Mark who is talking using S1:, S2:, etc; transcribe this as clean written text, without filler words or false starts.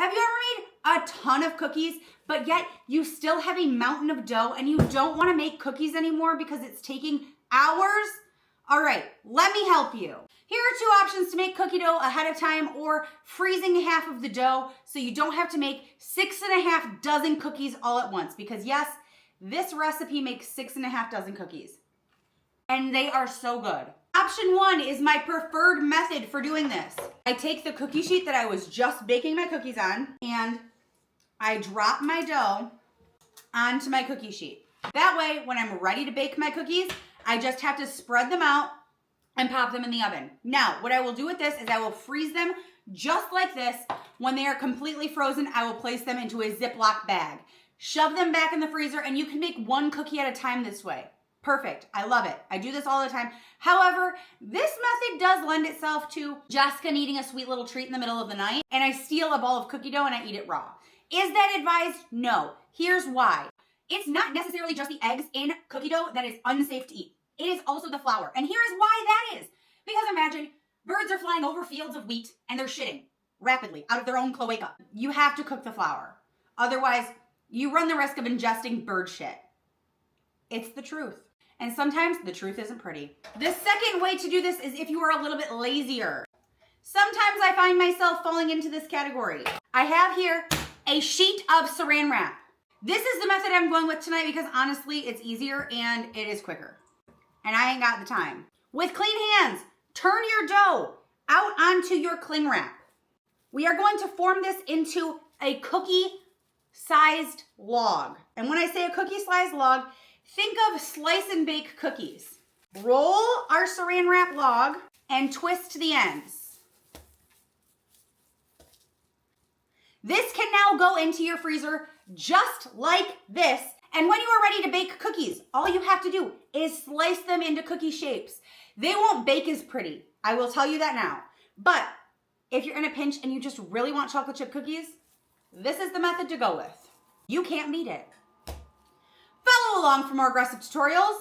S1: Have you ever made a ton of cookies, but yet you still have a mountain of dough and you don't want to make cookies anymore because it's taking hours? All right, let me help you. Here are two options to make cookie dough ahead of time or freezing half of the dough so you don't have to make 6.5 dozen cookies all at once, because yes, this recipe makes 6.5 dozen cookies and they are so good. Option one is my preferred method for doing this. I take the cookie sheet that I was just baking my cookies on and I drop my dough onto my cookie sheet. That way, when I'm ready to bake my cookies, I just have to spread them out and pop them in the oven. Now, what I will do with this is I will freeze them just like this. When they are completely frozen, I will place them into a Ziploc bag. Shove them back in the freezer, and you can make one cookie at a time this way. Perfect. I love it. I do this all the time. However, this method does lend itself to Jessica needing a sweet little treat in the middle of the night, and I steal a ball of cookie dough and I eat it raw. Is that advised? No. Here's why. It's not necessarily just the eggs in cookie dough that is unsafe to eat. It is also the flour. And here is why that is. Because imagine birds are flying over fields of wheat and they're shitting rapidly out of their own cloaca. You have to cook the flour. Otherwise, you run the risk of ingesting bird shit. It's the truth. And sometimes the truth isn't pretty. The second way to do this is if you are a little bit lazier. Sometimes I find myself falling into this category. I have here a sheet of saran wrap. This is the method I'm going with tonight because honestly, it's easier and it is quicker. And I ain't got the time. With clean hands, turn your dough out onto your cling wrap. We are going to form this into a cookie-sized log. And when I say a cookie-sized log, think of slice and bake cookies. Roll our saran wrap log and twist the ends. This can now go into your freezer just like this. And when you are ready to bake cookies, all you have to do is slice them into cookie shapes. They won't bake as pretty. I will tell you that now. But if you're in a pinch and you just really want chocolate chip cookies, this is the method to go with. You can't beat it. Follow along for more aggressive tutorials.